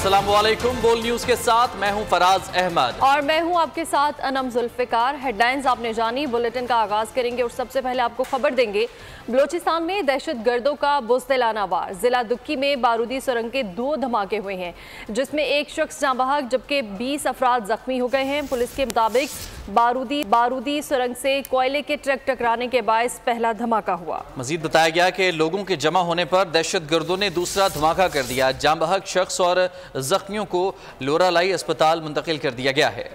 अस्सलामुअलैकुम। बोल न्यूज के साथ मैं हूं फराज अहमद और मैं हूं आपके साथ अनम जुल्फिकार। हेडलाइंस आपने जानी, बुलेटिन का आगाज करेंगे और सबसे पहले आपको खबर देंगे बलोचिस्तान में दहशतगर्दों का बुज़दिलाना वार। जिला दुक्की में बारूदी सुरंग के 2 धमाके हुए हैं जिसमें एक शख्स जाँ बहक जबकि 20 अफराद जख्मी हो गए हैं। पुलिस के मुताबिक बारूदी सुरंग से कोयले के ट्रक टकराने के बायस पहला धमाका हुआ। मजीद बताया गया कि लोगों के जमा होने पर दहशतगर्दों ने दूसरा धमाका कर दिया। जाँ बहक शख्स और जख्मियों को लोरालाई अस्पताल मुंतकिल कर दिया गया है।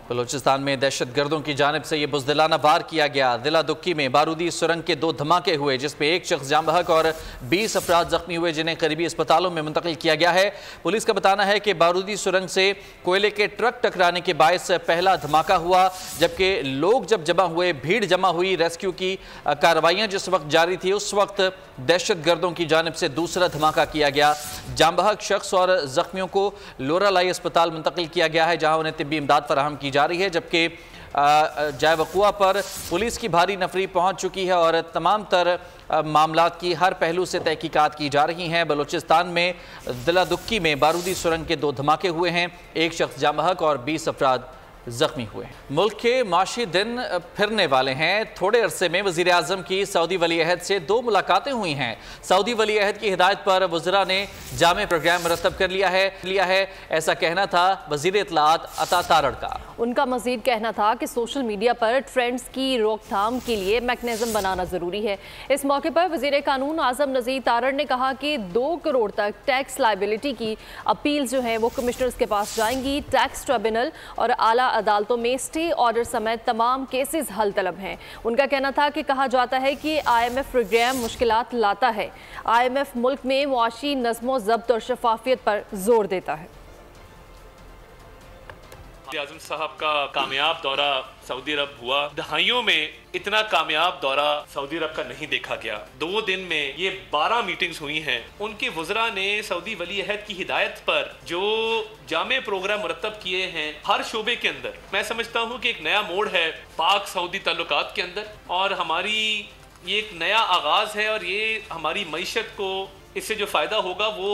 बलूचिस्तान में दहशतगर्दों की जानिब से यह बुज़दिलाना वार किया गया। जिला दुक्की में बारूदी सुरंग के 2 धमाके हुए जिसमें एक शख्स जाँ बहक और 20 अफराद जख्मी हुए जिन्हें करीबी अस्पतालों में मुंतकिल किया गया है। पुलिस का बताना है कि बारूदी सुरंग से कोयले के ट्रक टकराने के बायस पहला धमाका हुआ, जबकि लोग जब जमा हुए, भीड़ जमा हुई, रेस्क्यू की कार्रवाइयाँ जिस वक्त जारी थी उस वक्त दहशतगर्दों की जानिब से दूसरा धमाका किया गया। जाँ बहक शख्स और जख्मियों को लोरालाई अस्पताल मुंतकिल किया गया है जहाँ उन्हें तिब्बी इमदाद फराहम की जा रही है, जबकि जाए वक़ुआ पर पुलिस की भारी नफरी पहुंच चुकी है और तमाम तर मामलात की हर पहलू से तहकीकात की जा रही हैं। बलूचिस्तान में जिला दुक्की में बारूदी सुरंग के 2 धमाके हुए हैं, एक शख्स जाँ बहक और 20 अफराद जख्मी हुए। मुल्क के माशी दिन फिरने वाले हैं। थोड़े अरसे में वज़ीर आज़म की सऊदी वली अहद से 2 मुलाकातें हुई हैं। सऊदी वली अहद की हिदायत पर वज़रा ने जामे प्रोग्राम मुरतब कर लिया है। ऐसा कहना था वज़ीर इत्तलाआत अता तारड़ का। उनका मजीद कहना था कि सोशल मीडिया पर ट्रेंड्स की रोकथाम के लिए मैकेनिज्म बनाना ज़रूरी है। इस मौके पर वज़ीर कानून आज़म नज़ीर तारड़ ने कहा कि 2 करोड़ तक टैक्स लाइबिलिटी की अपील जो है वो कमिश्नर्स के पास जाएंगी। टैक्स ट्रिब्यूनल और आला अदालतों में स्टे ऑर्डर समेत तमाम केसेस हल तलब हैं। उनका कहना था कि कहा जाता है कि IMF प्रोग्राम मुश्किलात लाता है। IMF मुल्क में मुआशी नज़्मो ज़ब्त और शफाफियत पर जोर देता है। आज़म साहब का कामयाब दौरा सऊदी अरब हुआ। दहाइयों में इतना कामयाब दौरा सऊदी अरब का नहीं देखा गया। 2 दिन में ये 12 मीटिंग्स हुई हैं। उनके वज़रा ने सऊदी वली अहद की हिदायत पर जो जामे प्रोग्राम मुरतब किए हैं हर शोबे के अंदर, मैं समझता हूँ कि एक नया मोड़ है पाक सऊदी ताल्लुकात के अंदर और हमारी ये एक नया आगाज़ है और ये हमारी मईशत को इससे जो फ़ायदा होगा वो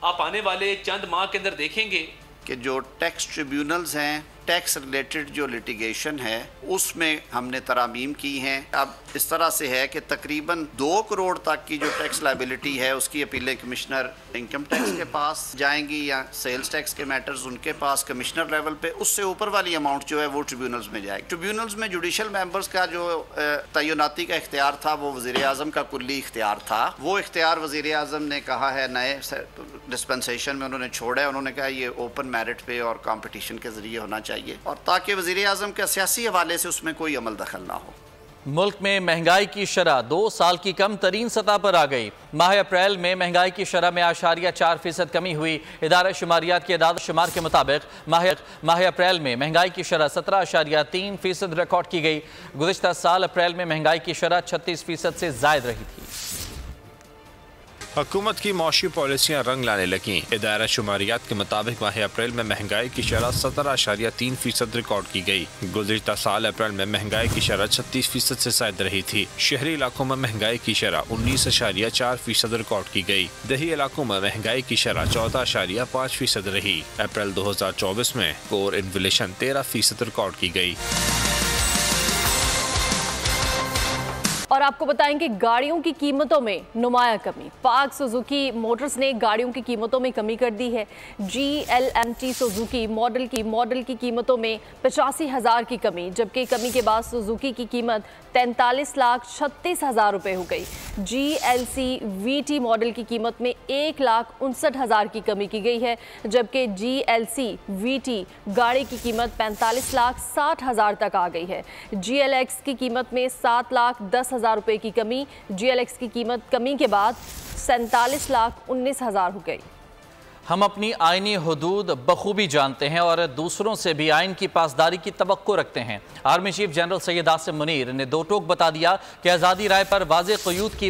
आप आने वाले चंद माह के अंदर देखेंगे कि जो टैक्स ट्रिब्यूनल्स हैं, टैक्स रिलेटेड जो लिटिगेशन है उसमें हमने तरामीम की हैं। अब इस तरह से है कि तकरीबन 2 करोड़ तक की जो टैक्स लाइबिलिटी है उसकी अपीलें कमिश्नर इनकम टैक्स के पास जाएंगी या सेल्स टैक्स के मैटर्स उनके पास कमिश्नर लेवल पे। उससे ऊपर वाली अमाउंट जो है वो ट्रिब्यूनल्स में जाएगी। ट्रिब्यूनल्स में जुडिशल मेंबर्स का जो तैनाती का इख्तियार था वो वज़ीर आज़म का कुल्ली इख्तियार था। वो इख्तियार वज़ीर आज़म ने कहा है नए डिस्पेंसेशन में उन्होंने छोड़ा है। उन्होंने कहा ये ओपन मेरिट पे और कंपटीशन के ज़रिए होना चाहिए और ताकि वज़ीर आज़म के सियासी हवाले से उसमें कोई अमल दखल ना हो। मुल्क में महंगाई की शरह 2 साल की कम तरीन सतह पर आ गई। माह अप्रैल में महंगाई की शरह में 8.4% कमी हुई। इदारा शुमारियात के इदाद शुमार के मुताबिक माह अप्रैल में महंगाई की शरह 17.3% रिकॉर्ड की गई। गुज़िश्ता साल अप्रैल में महंगाई की शरह 36% से ज़ायद रही थी। हुकूमत की मौशी पॉलिसियाँ रंग लाने लगीं। इदारा शुमारियात के मुताबिक माह अप्रैल में महंगाई की शरह 17.3% रिकॉर्ड की गई। गुज़िश्ता साल अप्रैल में महंगाई की शरह 36% से ज़ायद रही थी। शहरी इलाकों में महंगाई की शरह 19.4% रिकॉर्ड की गई। दही इलाकों में महंगाई की शरह 14.5% रही। अप्रैल 2024 में कोर इन्फ्लेशन 13% रिकॉर्ड की गई। और आपको बताएं कि गाड़ियों की कीमतों में नुमाया कमी। पाक सुजुकी मोटर्स ने गाड़ियों की कीमतों में कमी कर दी है। GLMT सुजुकी मॉडल की कीमतों में 85,000 की कमी, जबकि कमी के बाद सुजुकी की कीमत 43,36,000 रुपये हो गई। GLC VT मॉडल की कीमत में 1,59,000 की कमी की गई है, जबकि GLC VT गाड़ी की कीमत 45,60,000 तक आ गई है। GLX की कीमत में 7,10,000 रुपये की कमी। GLX की कीमत कमी के बाद 47,19,000 हो गई। हम अपनी आईनी हुदूद बखूबी जानते हैं और दूसरों से भी आइन की पासदारी की तवक्को रखते हैं। Army chief general Syed Asim Munir ने दो टोक बता दिया कि आज़ादी राय पर वाज़े क़यूद की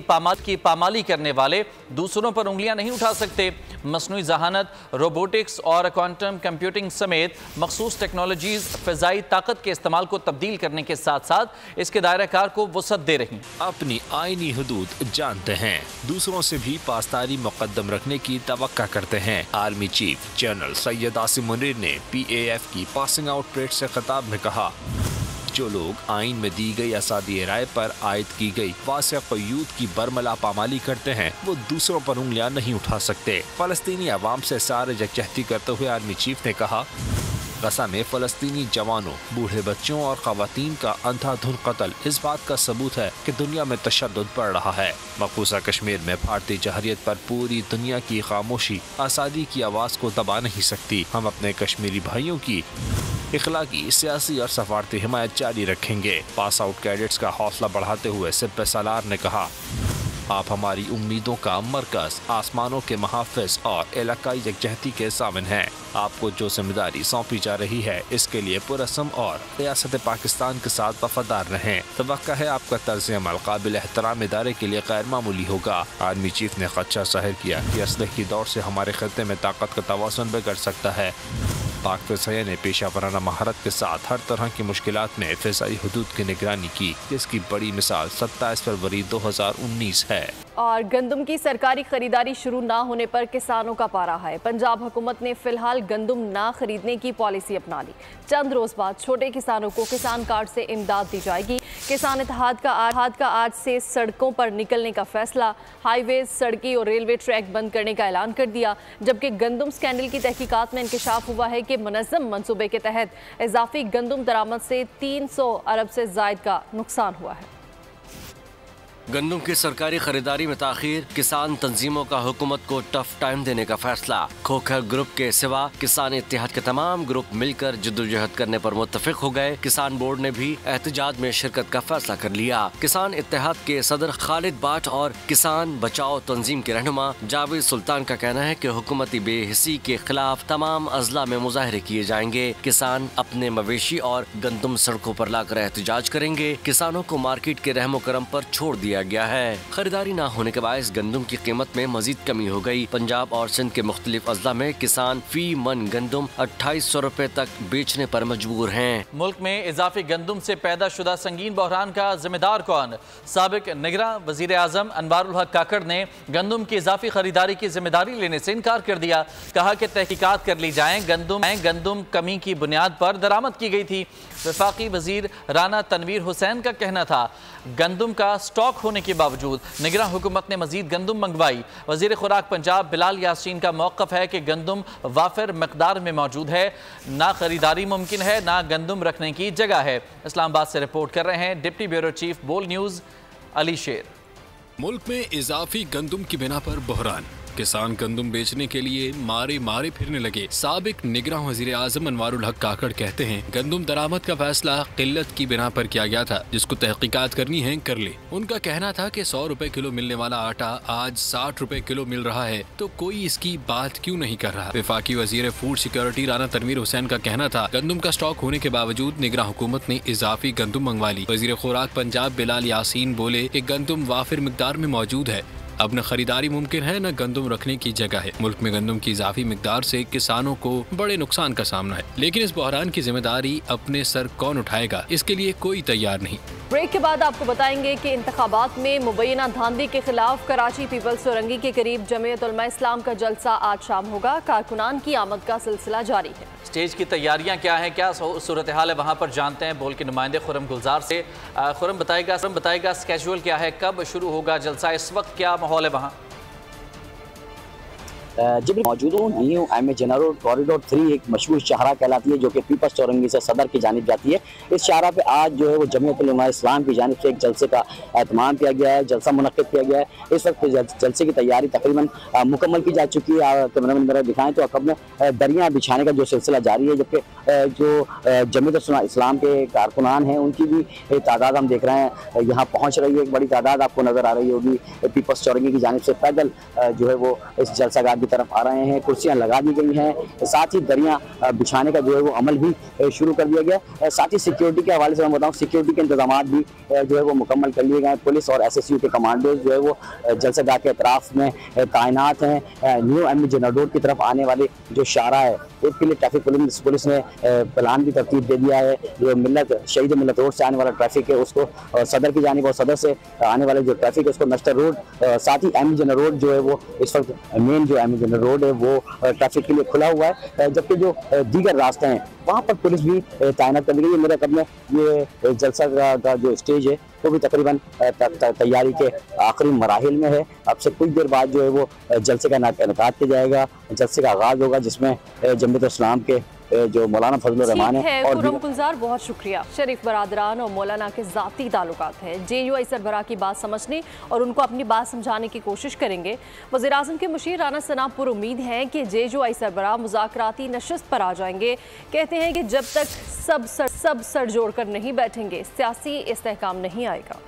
पामाली करने वाले दूसरों पर उंगलियां नहीं उठा सकते। मसनूई जहानत, रोबोटिक्स और क्वांटम कंप्यूटिंग समेत मखसूस टेक्नोलॉजीज़ फ़िज़ाई ताकत के इस्तेमाल को तब्दील करने के साथ साथ इसके दायरा कार को वसअत दे रही। अपनी आईनी हुदूद जानते हैं, दूसरों से भी पासदारी मुकद्दम रखने की तवक्का करते हैं। Army chief general Syed Asim Munir ने PAF की पासिंग आउट परेड से खिताब में कहा, जो लोग आइन में दी गई आज़ादी राय पर आयद की गई वाज़े क़यूद की बरमला पामाली करते हैं, वो दूसरों पर उंगलियां नहीं उठा सकते। फ़लस्तीनी अवाम से सारे यकजहती करते हुए आर्मी चीफ ने कहा, गज़ा में फ़लस्तीनी जवानों, बूढ़े बच्चों और ख़वातीन का अंधाधुंध कत्ल इस बात का सबूत है कि दुनिया में तशद्दुद बढ़ रहा है। मक़बूजा कश्मीर में भारतीय जहरियत पर पूरी दुनिया की खामोशी आज़ादी की आवाज़ को दबा नहीं सकती। हम अपने कश्मीरी भाइयों की इखलाकी, सियासी और सफारती हिमायत जारी रखेंगे। पास आउट कैडेट्स का हौसला बढ़ाते हुए सिपह सालार ने कहा, आप हमारी उम्मीदों का मरकज, आसमानों के मुहाफ़िज़ और इलाकाई यकजहती के ज़ामिन हैं। आपको जो जिम्मेदारी सौंपी जा रही है, इसके लिए पुरअज़्म और रियासत पाकिस्तान के साथ वफादार रहें। तवक्का है आपका तर्ज़ अमल काबिल एहतराम इदारे के लिए गैर मामूली होगा। आर्मी चीफ ने खदशा ज़ाहिर किया कि असलह की दौड़ से हमारे खत्ते में ताकत का तवाज़ुन बिगड़ सकता है। पाक फ़िज़ाइया ने पेशा वराना महारत के साथ हर तरह की मुश्किलात में फ़िज़ाई हुदूद की निगरानी की, जिसकी बड़ी मिसाल 27 फरवरी 2019 है। और गंदम की सरकारी खरीदारी शुरू ना होने पर किसानों का पारा है। पंजाब हुकूमत ने फिलहाल गंदम ना खरीदने की पॉलिसी अपना ली। चंद रोज बाद छोटे किसानों को किसान कार्ड से इमदाद दी जाएगी। किसान इत्तेहाद का आज से सड़कों पर निकलने का फैसला। हाईवेज, सड़कें और रेलवे ट्रैक बंद करने का ऐलान कर दिया। जबकि गंदम स्कैंडल की तहकीकात में इंकशाफ हुआ है कि मुनज़्ज़म मंसूबे के तहत इजाफी गंदम दरामद से 300 अरब से ज़ायद का नुकसान हुआ है। गंदम की सरकारी खरीदारी में ताखीर, किसान तंजीमों का हुकूमत को टफ टाइम देने का फैसला। खोखर ग्रुप के सिवा किसान इत्तेहाद के तमाम ग्रुप मिलकर जद्दोजहद करने पर मुत्तफिक हो गए। किसान बोर्ड ने भी एहतजाज में शिरकत का फैसला कर लिया। किसान इत्तेहाद के सदर खालिद बाट और किसान बचाओ तंजीम के रहनुमा जावेद सुल्तान का कहना है कि हुकूमती बेहिसी के खिलाफ तमाम अजला में मुजाहरे किए जाएंगे। किसान अपने मवेशी और गंदम सड़कों पर लाकर एहतजाज करेंगे। किसानों को मार्केट के रहमो करम पर छोड़ दिया गया है। खरीदारी न होने के बायस गंदम की कीमत में मजीद कमी हो गई। पंजाब और सिंध के मुख्तलिफ अजला में किसान फी मन गंदम 2800 रुपए तक बेचने पर मजबूर हैं। मुल्क में इजाफी गंदम से पैदा शुदा संगीन बहरान का जिम्मेदार कौन? साबिक निगरां वजीर आजम अनवारुल हक काकड़ ने गंदम की इजाफी खरीदारी की जिम्मेदारी लेने से इनकार कर दिया। कहा कि तहकीकात कर ली जाए, गंदम कमी की बुनियाद पर दरामद की गई थी। वफाकी वजीर राना तनवीर हुसैन का कहना था, गंदम का स्टॉक होने के बावजूद निगरान हुकूमत ने मजीद गंदम मंगवाई। वजीर खुराक पंजाब बिलाल यासीन का मौक़िफ़ है कि गंदम वाफिर मकदार में मौजूद है, ना खरीदारी मुमकिन है, ना गंदम रखने की जगह है। इस्लामाबाद से रिपोर्ट कर रहे हैं डिप्टी ब्यूरो चीफ बोल न्यूज़ अली शेर। मुल्क में इजाफी गंदम की बिना पर बहरान, किसान गंदम बेचने के लिए मारे फिरने लगे। साबिक निगरां वजीर आजम अनवारुल हक काकड़ कहते हैं, गंदम दरामद का फैसला किल्लत की बिना पर किया गया था, जिसको तहकीकात करनी है कर ले। उनका कहना था कि 100 रुपए किलो मिलने वाला आटा आज 60 रुपए किलो मिल रहा है, तो कोई इसकी बात क्यों नहीं कर रहा। वफाकी वजीर फूड सिक्योरिटी राना तनवीर हुसैन का कहना था, गंदम का स्टॉक होने के बावजूद निगरां हुकूमत ने इजाफी गंदम मंगवा ली। वजीर खुराक पंजाब बिलाल यासीन बोले कि गंदम वाफिर मिकदार में मौजूद है, अब न खरीदारी मुमकिन है, न गंदम रखने की जगह है। मुल्क में गंदम की इजाफी मिकदार से किसानों को बड़े नुकसान का सामना है, लेकिन इस बहरान की जिम्मेदारी अपने सर कौन उठाएगा, इसके लिए कोई तैयार नहीं। ब्रेक के बाद आपको बताएंगे कि इंतखाबात में मुबैना धांधली के खिलाफ कराची पीपल्स सुरंगी के करीब जमीयत उलमा इस्लाम का जलसा आज शाम होगा। कारकुनान की आमद का सिलसिला जारी है। स्टेज की तैयारियां क्या हैं, क्या सूरत हाल है, वहाँ पर जानते हैं बोल के नुमाइंदे खुरम गुलजार से। खुरम बताएगा स्केड्यूल क्या है, कब शुरू होगा जलसा, इस वक्त क्या माहौल है वहाँ? जब मौजूद हूँ न्यू एम जनरल कॉरिडोर 3 एक मशहूर शाहरा कहलाती है, जो कि पीपल्स चौरंगी से सदर की जानिब जाती है। इस शाहरा पे आज जो है वो जमीयत उलमा इस्लाम की जानिब से एक जलसे का एहतमाम किया गया है, जलसा मुनक्किद किया गया है। इस वक्त जलसे की तैयारी तकरीबन मुकम्मल की जा चुकी है। कैमरामैन मेरा दिखाएं तो अकब में दरियाँ बिछाने का जो सिलसिला जारी है, जबकि जो जमीयत उलमा इस्लाम के कारकुनान हैं उनकी भी तादाद हम देख रहे हैं यहाँ पहुँच रही है। एक बड़ी तादाद आपको नज़र आ रही होगी। पीपल्स चौरंगी की जानिब से पैदल जो है वो इस जलसागाह की तरफ आ रहे हैं। कुर्सियां लगा दी गई हैं, साथ ही दरियां बिछाने का जो है वो अमल भी शुरू कर दिया गया। साथ ही सिक्योरिटी के हवाले से मैं बताऊं, सिक्योरिटी के इंतजाम भी जो है वो मुकम्मल कर लिए गए। पुलिस और SSU के कमांडोज जो है वो जलसागाह के अतराफ में तैनात हैं। न्यू एमए जनरल रोड की तरफ आने वाले जो शारा है उसके लिए ट्रैफिक पुलिस ने प्लान भी तरतीब दे दिया है। जो शहीद मिलत रोड से आने वाला ट्रैफिक है उसको सदर की जानिब और सदर से आने वाले जो ट्रैफिक है उसको नश्तर रोड, साथ ही एमए जनरल रोड जो है वो इस वक्त मेन जो एमए जनरल रोड है वो ट्रैफिक के लिए खुला हुआ है। जबकि जो दीगर रास्ते हैं वहाँ पर पुलिस भी तैनात कर दी गई है। मेरे कब में ये जलसा का जो स्टेज है वो भी तकरीबन तैयारी के आखिरी मराहिल में है। अब से कुछ देर बाद जो है वो जलसे का इनेकाद किया जाएगा। जलसे का आगाज होगा जिसमें जमीयत इस्लाम के जो मौलाना फजलुर रहमान है और गुलजार, बहुत शुक्रिया। शरीफ बरादरान और मौलाना के ज़ाती ताल्लुकात हैं। JUI सरबराह की बात समझने और उनको अपनी बात समझाने की कोशिश करेंगे। वज़ीर आज़म के मुशीर राना सना पुरुम्मीद हैं कि JUI सरबराह मुज़ाकराती नशस्त पर आ जाएंगे। कहते हैं कि जब तक सब सर जोड़ कर नहीं बैठेंगे सियासी इस्तेहकाम नहीं आएगा।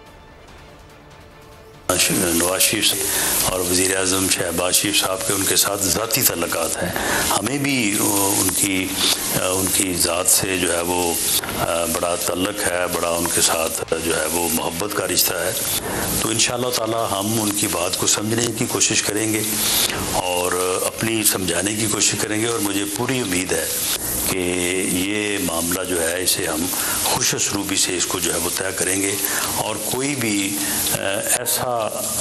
नवाज शरीफ और वज़ीर आज़म शहबाज शरीफ साहब के उनके साथ ज़ाती तल्लुकात हैं। हमें भी उनकी ज़ात से जो है वो बड़ा तल्लुक़ है, बड़ा उनके साथ जो है वो मोहब्बत का रिश्ता है। तो इंशाअल्लाह ताला हम उनकी बात को समझने की कोशिश करेंगे और अपनी समझाने की कोशिश करेंगे। और मुझे पूरी उम्मीद है कि ये मामला जो है इसे हम खुश उसलूबी से इसको जो है वो तय करेंगे और कोई भी ऐसा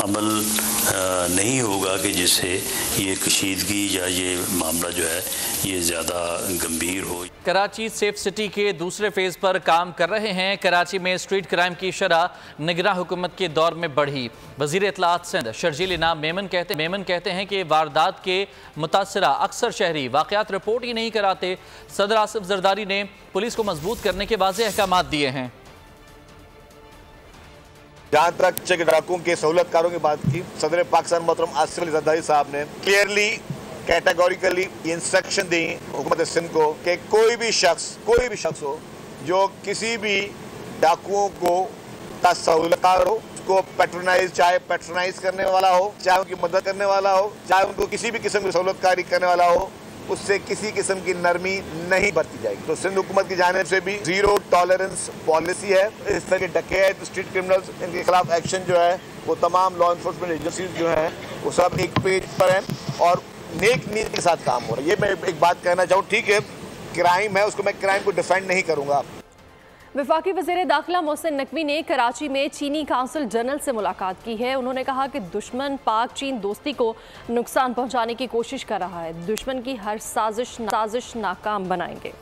अमल नहीं होगा कि जिससे ये कशीदगी या ये मामला जो है ये ज़्यादा गंभीर हो। कराची सेफ सिटी के दूसरे फेज़ पर काम कर रहे हैं। कराची में स्ट्रीट क्राइम की शरह निगरान हुकूमत के दौर में बढ़ी। वज़ीर इत्तलाआत सिंध शर्जील इनाम मेमन कहते हैं कि वारदात के मुतासरा अक्सर शहरी वाक़यात रिपोर्ट ही नहीं कराते। सदर आसिफ जरदारी ने पुलिस को मजबूत करने के वाज़ेह अहकामात दिए हैं। जहाँ तक चेक डाकुओं के सहूलतकारों की बात की, सदर पाकिस्तान मोहतरम आसिफ अली जरदारी साहब ने क्लियरली कैटेगोरिकली इंस्ट्रक्शन दी हुकूमत सिंध को कि कोई भी शख्स हो जो किसी भी डाकुओं को का सहूलतकार हो, उसको चाहे पैट्रोनाइज करने वाला हो, चाहे उनकी मदद करने वाला हो, चाहे उनको किसी भी किस्म की सहूलतकारी करने वाला हो, उससे किसी किस्म की नरमी नहीं बरती जाएगी। तो सिंध हुकूमत की जानिब से भी 0 टॉलरेंस पॉलिसी है। इस तरह के डकैत स्ट्रीट क्रिमिनल्स इनके खिलाफ एक्शन जो है वो तमाम लॉ इन्फोर्समेंट एजेंसीज जो है वो सब एक पेज पर हैं और नेक नीयत के साथ काम हो रहा है। ये मैं एक बात कहना चाहूँ, ठीक है क्राइम है, उसको मैं क्राइम को डिफेंड नहीं करूँगा। वफाकी वज़ीर दाखिला मोहसिन नकवी ने कराची में चीनी काउंसिल जनरल से मुलाकात की है। उन्होंने कहा कि दुश्मन पाक चीन दोस्ती को नुकसान पहुंचाने की कोशिश कर रहा है। दुश्मन की हर साजिश नाकाम बनाएंगे।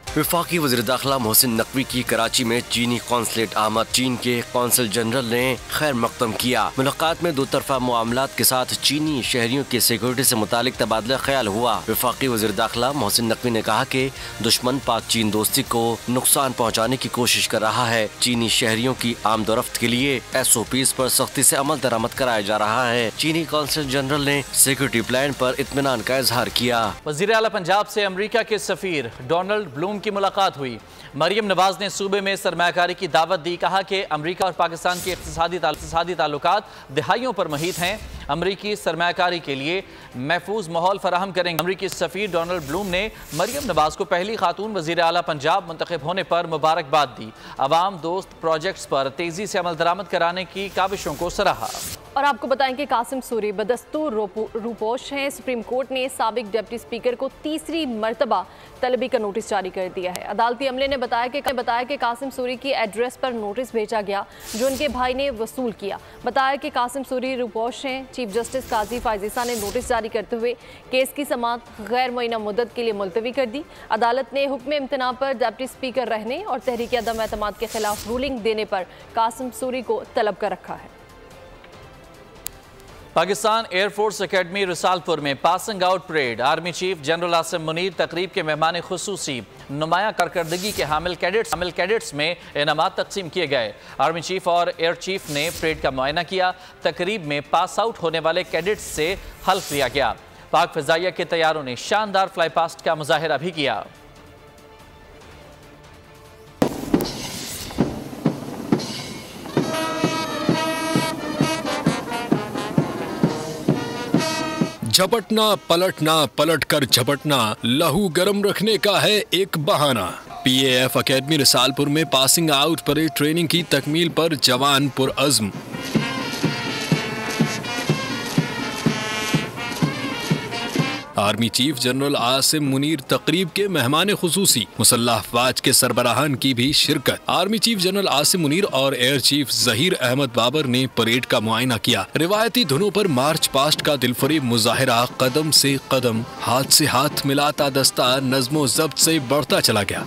वफाकी वज़ीर दाखिला मोहसिन नकवी की कराची में चीनी कौंसलेट आमद चीन के कौंसल जनरल ने खैर मकदम किया। मुलाकात में दो तरफा मामलात के साथ चीनी शहरियों की सिक्योरिटी से मुतालिक तबादला ख्याल हुआ। वफाकी वज़ीर दाखिला मोहसिन नकवी ने कहा कि दुश्मन पाक चीन दोस्ती को नुकसान पहुँचाने की कोशिश कर रहा है। चीनी शहरियों की आमदोरफ्त के लिए SOPs पर सख्ती से अमल दरामद कराया जा रहा है। चीनी कौंसल जनरल ने सिक्योरिटी प्लान पर इत्मीनान का इजहार किया। वज़ीर आला पंजाब से अमरीका के सफीर डोनाल्ड ब्लूम की मुलाकात हुई। मरियम नवाज ने सूबे में सरमायाकारी की दावत दी। कहा कि अमरीका और पाकिस्तान के इक़्तिसादी ताल्लुकात दिहाइयों पर मुहित हैं। अमरीकी सरमायाकारी के लिए महफूज माहौल फराहम करेंगे। अमरीकी सफीर डोनाल्ड ब्लूम ने मरियम नवाज को पहली खातून वज़ीर आला पंजाब मुंतखब होने पर मुबारकबाद दी। अवाम दोस्त प्रोजेक्ट्स पर तेजी से अमल दरामद कराने की काविशों को सराहा। और आपको बताएं कि कासिम सूरी बदस्तूर रूपोश हैं। सुप्रीम कोर्ट ने साबिक डिप्टी स्पीकर को तीसरी मरतबा तलबी का नोटिस जारी कर दिया है। अदालती अमले ने बताया कि कासिम सूरी की एड्रेस पर नोटिस भेजा गया जो उनके भाई ने वसूल किया। बताया कि कासिम सूरी रूपोश हैं। चीफ जस्टिस काजी फायजीसा ने नोटिस जारी करते हुए केस की समाअत गैर मुअय्यना मुद्दत के लिए मुलतवी कर दी। अदालत ने हुक्म इम्तना पर डिप्टी स्पीकर रहने और तहरीक अदम एतमाद के खिलाफ रूलिंग देने पर कासिम सूरी को तलब कर रखा है। पाकिस्तान एयरफोर्स अकेडमी रिसालपुर में passing out parade. Army chief general Asim Munir तकरीब के मेहमान खुसूसी। नुमाया कारकर्दगी के हामिल कैडेट्स में इनामात तकसीम किए गए। आर्मी चीफ और एयर चीफ ने परेड का मुआयना किया। तकरीब में पास आउट होने वाले कैडेट्स से हल्फ लिया गया। पाक फ़िज़ाइया के तैयारों ने शानदार फ्लाई पास्ट का मुजाहिरा भी किया। झपटना पलटना, पलट कर झपटना, लहू गर्म रखने का है एक बहाना। PAF अकेडमी रिसालपुर में पासिंग आउट परेड ट्रेनिंग की तकमील पर जवान पुरअज़्म। Army chief general Asim Munir तकरीब के मेहमान खुसूसी, मुसल्लह अफवाज के सरबराहान की भी शिरकत। Army chief general Asim Munir और एयर चीफ जहीर अहमद बाबर ने परेड का मुआयना किया। रिवायती धुनों पर मार्च पास्ट का दिलफरेब मुजाहिरा कदम से कदम, हाथ से हाथ मिलाता दस्ता नज़्मो ज़ब्त से बढ़ता चला गया।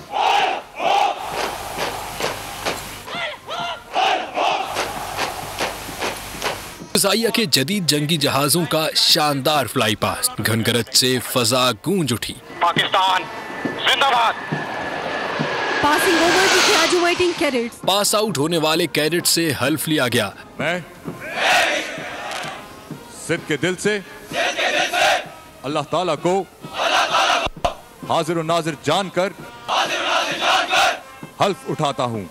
फ़िज़ाइया के जदीद जंगी जहाजों का शानदार फ्लाई पास्ट, घनगरज से फजा गूंज उठी। पाकिस्तान जिंदाबाद। Passing over the graduating cadets. Pass out होने वाले कैडेट से हल्फ लिया गया। मैं सिद्ध के दिल से अल्लाह ताला को हाजिर और नाजिर जानकर हल्फ उठाता हूँ।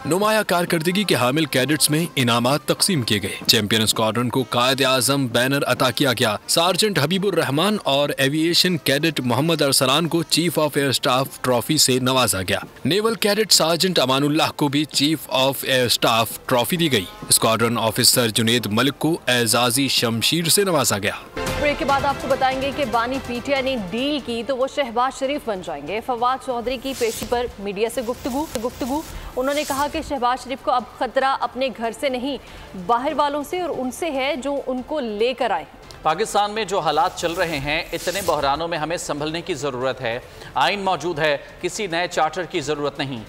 नुमाया कारकर्दगी के हामिल कैडेट्स में इनामात तकसीम किए गए। चैंपियन स्क्वाड्रन को कायद आजम बैनर अता किया गया। सार्जेंट हबीबुर रहमान और एविएशन कैडेट मोहम्मद अरसलान को chief of air staff trophy से नवाजा गया। नेवल कैडेट सार्जेंट अमानुल्लाह को भी chief of air staff trophy दी गई। स्क्वाड्रन ऑफिसर जुनेद मलिक को एजाजी शमशीर से नवाजा गया। ब्रेक के बाद आपको बताएंगे कि बानी पीटीआई ने डील की तो वो शहबाज शरीफ बन जाएंगे। फवाद चौधरी की पेशी पर मीडिया से गुफ्तगू। उन्होंने कहा कि शहबाज शरीफ को अब खतरा अपने घर से नहीं, बाहर वालों से और उनसे है जो उनको लेकर आए। पाकिस्तान में जो हालात चल रहे हैं, इतने बहरानों में हमें संभलने की ज़रूरत है। आइन मौजूद है, किसी नए चार्टर की ज़रूरत नहीं।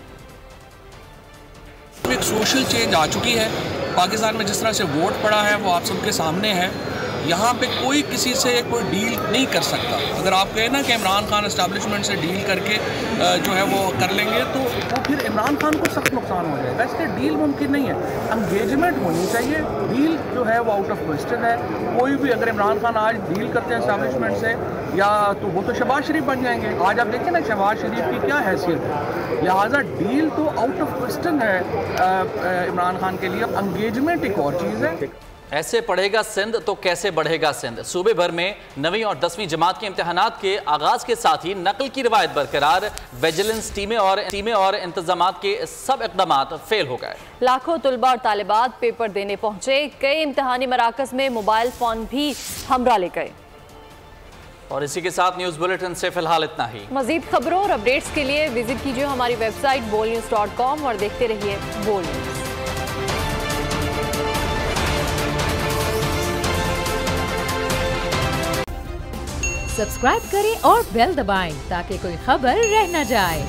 एक सोशल चेंज आ चुकी है पाकिस्तान में। जिस तरह से वोट पड़ा है वो आप सबके सामने है। यहाँ पे कोई किसी से कोई डील नहीं कर सकता। अगर आप कहें ना कि इमरान खान एस्टैब्लिशमेंट से डील करके जो है वो कर लेंगे तो वो फिर इमरान खान को सख्त नुकसान हो जाएगा। इसलिए डील मुमकिन नहीं है, एंगेजमेंट होनी चाहिए। डील जो है वो आउट ऑफ क्वेश्चन है। कोई भी अगर इमरान खान आज डील करते हैं एस्टैब्लिशमेंट से या तो वो तो शहबाज शरीफ बन जाएंगे। आज आप देखें ना शहबाज शरीफ की क्या हैसियत है, लिहाजा डील तो आउट ऑफ क्वेश्चन है इमरान खान के लिए। एंगेजमेंट एक और चीज़ है। ऐसे पढ़ेगा सिंध तो कैसे बढ़ेगा सिंध। सूबे भर में 9वीं और 10वीं जमात के इम्तहानात के आगाज के साथ ही नकल की रिवायत बरकरार। विजिलेंस टीमें और इंतजामात के सब इक़दामात फेल हो गए। लाखों तुलबा और तालिबात पेपर देने पहुंचे। कई इम्तहानी मराकज़ में मोबाइल फ़ोन भी हमरा ले गए। और इसी के साथ न्यूज़ बुलेटिन से फिलहाल इतना ही। मज़ीद खबरों और अपडेट्स के लिए विजिट कीजिए हमारी वेबसाइट bolnews.com और देखते रहिए बोल न्यूज़। सब्सक्राइब करें और बेल दबाएं ताकि कोई खबर रह न जाए।